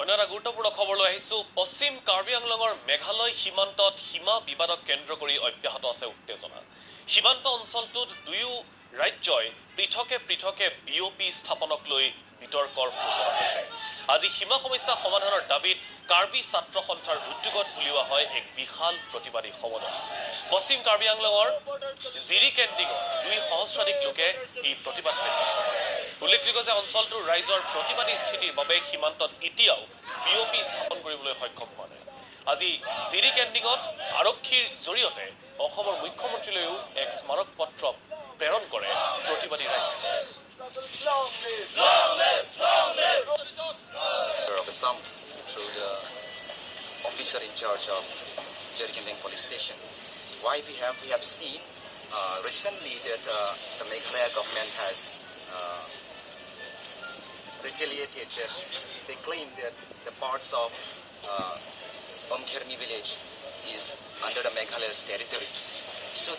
অন্য এটা গুৰুত্বপূৰ্ণ খবৰলৈ আহিছোঁ। পশ্চিম কাৰ্বি আংলঙৰ মেঘালয় সীমান্তত সীমা বিবাদক কেন্দ্ৰ কৰি অব্যাহত আছে উত্তেজনা। সীমান্ত অঞ্চলটোত দুয়ো ৰাজ্যই পৃথকে পৃথকে বিঅপি স্থাপনক লৈ বিতৰ্কৰ সূচনা হৈছে। আজি সীমা সমস্যা সমাধানৰ দাবীত কাৰ্বি ছাত্ৰ সন্থাৰ উদ্যোগত উলিওৱা হয় এক বিশাল প্ৰতিবাদী সমদল। পশ্চিম কাৰ্বি আংলঙৰ জিৰি কেণ্ডিঙত 2 সহস্ৰাধিক লোকে এই প্ৰতিবাদ সাব্যস্ত কৰে। উল্লেখযোগ্য যে অঞ্চলটোৰ ৰাইজৰ প্ৰতিবাদী স্থিতিৰ বাবে সীমান্তত এতিয়াও বিঅপি স্থাপন কৰিবলৈ সক্ষম হোৱা নাই। আজি জিৰি কেণ্ডিঙত আৰক্ষীৰ জৰিয়তে অসমৰ মুখ্যমন্ত্ৰীলৈও এক স্মাৰক পত্ৰ প্ৰেৰণ কৰে প্ৰতিবাদী ৰাইজে। Through the officer in charge of Jirikending police station. Why we have seen recently that the Meghalaya government has retaliated, that they claim that the parts of Omkhermi village is under the Meghalaya's territory. So